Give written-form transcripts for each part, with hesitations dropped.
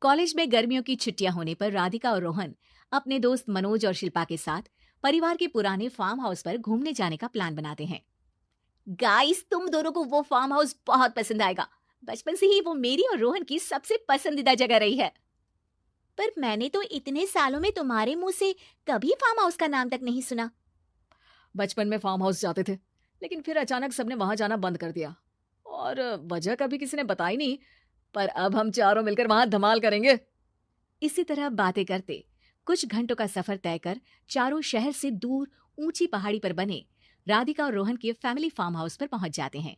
College में गर्मियों की छुट्टियां होने पर राधिका और रोहन अपने दोस्त मनोज और शिल्पा के साथ परिवार के पुराने फार्म हाउस पर घूमने जाने का प्लान बनाते हैं। गाइस, तुम दोनों को वो फार्म हाउस बहुत पसंद आएगा। बचपन से ही वो मेरी और रोहन की सबसे पसंदीदा जगह रही है। पर मैंने तो इतने सालों में तुम्हारे मुंह से कभी फार्म हाउस का नाम तक नहीं सुना। बचपन में फार्म हाउस जाते थे, लेकिन फिर अचानक सबने वहां जाना बंद कर दिया और वजह कभी किसी ने बताई नहीं। पर अब हम चारों मिलकर वहां धमाल करेंगे। इसी तरह बातें करते कुछ घंटों का सफर तय कर चारों शहर से दूर ऊंची पहाड़ी पर बने राधिका और रोहन के फैमिली फार्म हाउस पर पहुंच जाते हैं।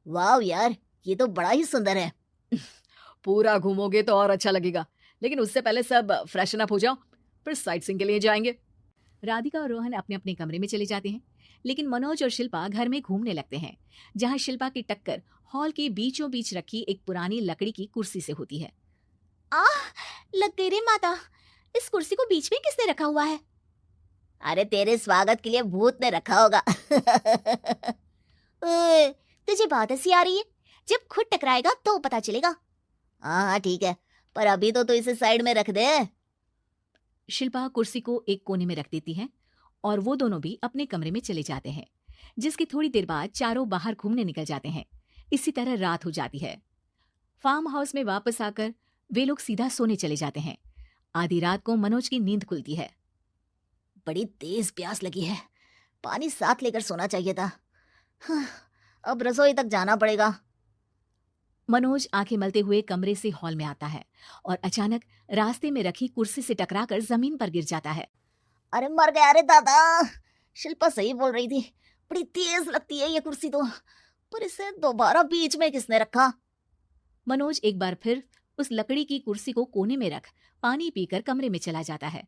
वाह यार, ये तो बड़ा ही सुंदर है। पूरा घूमोगे तो और अच्छा लगेगा, लेकिन उससे पहले सब फ्रेशन अप हो जाओ, फिर साइट सीइंग के लिए जाएंगे। राधिका और रोहन अपने अपने कमरे में चले जाते हैं, लेकिन मनोज और शिल्पा घर में घूमने लगते हैं, जहां शिल्पा की टक्कर हॉल के बीचों बीच रखी एक पुरानी लकड़ी की कुर्सी से होती है। आह, लग गई रे माता, इस कुर्सी को बीच में किसने रखा हुआ है? अरे तेरे स्वागत के लिए भूत ने रखा होगा। ओए, तुझे बहुत हंसी आ रही है। जब खुद टकराएगा तो पता चलेगा। हाँ ठीक है, पर अभी तो इसे साइड में रख दे। शिल्पा कुर्सी को एक कोने में रख देती है और वो दोनों भी अपने कमरे में चले जाते हैं, जिसकी थोड़ी देर बाद चारों बाहर घूमने निकल जाते हैं। इसी तरह रात हो जाती है। फार्म हाउस में वापस आकर वे लोग सीधा सोने चले जाते हैं। आधी रात को मनोज की नींद खुलती है। बड़ी तेज प्यास लगी है, पानी साथ लेकर सोना चाहिए था। अब रसोई तक जाना पड़ेगा। मनोज आंखें मलते हुए कमरे से हॉल में आता है और अचानक रास्ते में रखी कुर्सी से टकराकर जमीन पर गिर जाता है। अरे मर गया रे दादा। शिल्पा सही बोल रही थी, बड़ी तेज लगती है ये कुर्सी तो, पर इसे दोबारा बीच में किसने रखा? मनोज एक बार फिर उस लकड़ी की कुर्सी को कोने में रख पानी पीकर कमरे में चला जाता है।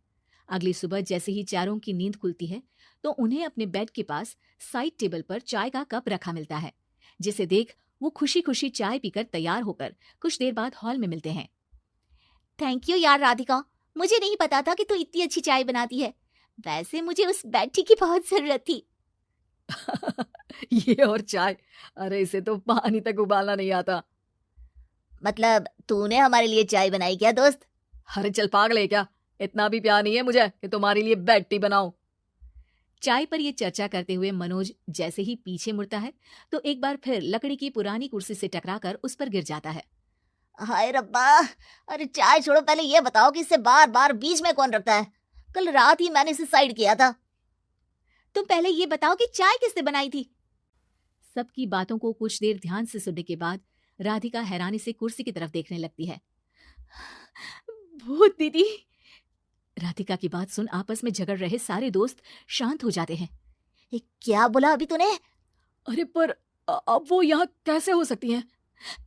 अगली सुबह जैसे ही चारों की नींद खुलती है तो उन्हें अपने बेड के पास साइड टेबल पर चाय का कप रखा मिलता है, जिसे देख वो खुशी खुशी चाय पीकर तैयार होकर कुछ देर बाद हॉल में मिलते हैं। थैंक यू यार राधिका, मुझे नहीं पता था कि तू इतनी अच्छी चाय बनाती है। वैसे मुझे उस बैठी की बहुत जरूरत थी। ये और चाय, अरे इसे तो पानी तक उबालना नहीं आता। मतलब तूने हमारे लिए चाय बनाई क्या दोस्त? अरे चल पागल है क्या, इतना भी प्यार नहीं है मुझे कि तुम्हारे लिए बेड टी बनाऊं। चाय पर ये चर्चा करते हुए मनोज जैसे ही पीछे मुड़ता है तो एक बार फिर लकड़ी की पुरानी कुर्सी से टकराकर उस पर गिर जाता है। हाय रब्बा, अरे चाय छोड़ो, पहले ये बताओ कि इसे बार बार बीच में कौन रखता है? कल रात ही मैंने इसे साइड किया था। तुम पहले ये बताओ कि चाय किसने बनाई थी? सबकी बातों को कुछ देर ध्यान से सुनने के बाद राधिका हैरानी से कुर्सी की तरफ देखने लगती है। भूत दीदी। राधिका की बात सुन आपस में झगड़ रहे सारे दोस्त शांत हो जाते हैं। क्या बोला अभी तूने? अरे पर अब वो यहाँ कैसे हो सकती हैं?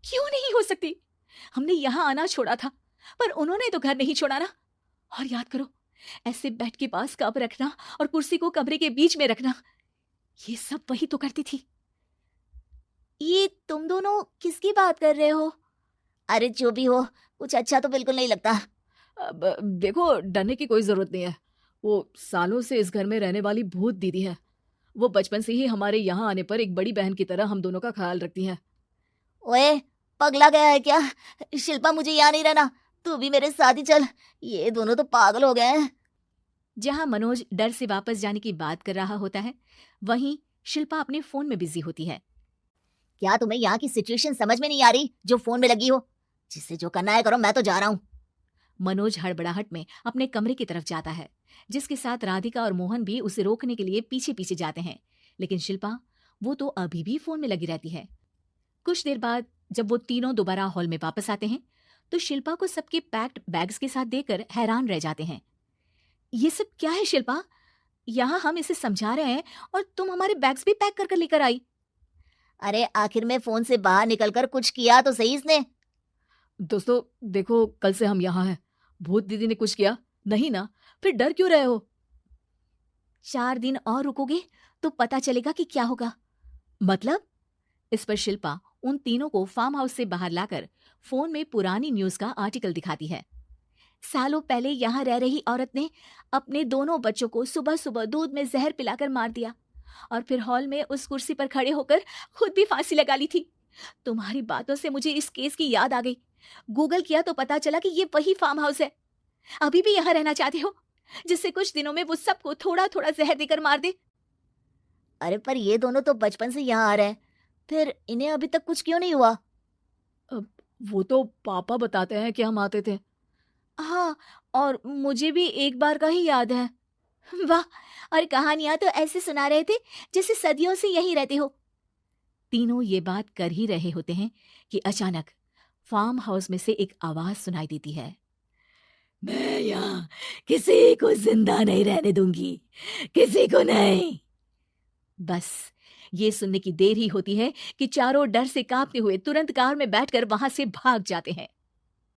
क्यों नहीं हो सकती? हमने यहाँ आना छोड़ा था, पर उन्होंने तो घर नहीं छोड़ा ना। और याद करो, ऐसे बेड के पास कप रखना और कुर्सी को कमरे के बीच में रखना, ये सब वही तो करती थी। ये तुम दोनों किसकी बात कर रहे हो? अरे जो भी हो, कुछ अच्छा तो बिल्कुल नहीं लगता। अब देखो, डरने की कोई जरूरत नहीं है। वो सालों से इस घर में रहने वाली भूत दीदी है। वो बचपन से ही हमारे यहाँ आने पर एक बड़ी बहन की तरह हम दोनों का ख्याल रखती हैं। ओए, पगला गया है क्या? शिल्पा, मुझे यहाँ नहीं रहना, तू भी मेरे साथ ही चल। ये दोनों तो पागल हो गए हैं। जहां मनोज डर से वापस जाने की बात कर रहा होता है, वहीं शिल्पा अपने फोन में बिजी होती है। क्या तुम्हें यहाँ की सिचुएशन समझ में नहीं आ रही जो फोन में लगी हो? जिससे जो करना है करो, मैं तो जा रहा हूँ। मनोज हड़बड़ाहट में अपने कमरे की तरफ जाता है, जिसके साथ राधिका और मोहन भी उसे रोकने के लिए पीछे पीछे जाते हैं। लेकिन शिल्पा, वो तो अभी भी फोन में लगी रहती है। कुछ देर बाद जब वो तीनों दोबारा हॉल में वापस आते हैं तो शिल्पा को सबके पैक्ड बैग्स के साथ देखकर हैरान रह जाते हैं। ये सब क्या है शिल्पा? यहाँ हम इसे समझा रहे हैं और तुम हमारे बैग्स भी पैक कर लेकर आई। अरे आखिर में फोन से बाहर निकलकर कुछ किया तो सही इसने। दोस्तों देखो, कल से हम यहाँ हैं। भूत दीदी ने कुछ किया नहीं ना? फिर डर क्यों रहे हो? 4 दिन और रुकोगे तो पता चलेगा कि क्या होगा। मतलब? इस पर शिल्पा उन तीनों को फार्म हाउस से बाहर लाकर फोन में पुरानी न्यूज का आर्टिकल दिखाती है। सालों पहले यहाँ रह रही औरत ने अपने दोनों बच्चों को सुबह सुबह दूध में जहर पिलाकर मार दिया और फिर हॉल में उस कुर्सी पर खड़े होकर खुद भी फांसी लगा ली थी। तुम्हारी बातों से मुझे इस केस की याद आ गई गूगल किया तो पता चला कि ये वही फार्म हाउस है। अभी भी यहाँ रहना चाहते हो, जिससे कुछ दिनों में वो सबको थोड़ा थोड़ा जहर देकर मार दे? अरे पर ये दोनों तो बचपन से यहाँ आ रहे हैं, फिर इन्हें अभी तक कुछ क्यों नहीं हुआ? वो तो पापा बताते हैं कि हम आते थे। हाँ, और मुझे भी एक बार का ही याद है। वाह, और कहानियां तो ऐसे सुना रहे थे जैसे सदियों से यहीं रहते हो। तीनों ये बात कर ही रहे होते हैं कि अचानक फार्म हाउस में से एक आवाज सुनाई देती है। मैं यहाँ किसी को जिंदा नहीं रहने दूंगी, किसी को नहीं। बस ये सुनने की देर ही होती है कि चारों डर से कांपते हुए तुरंत कार में बैठकर वहां से भाग जाते हैं।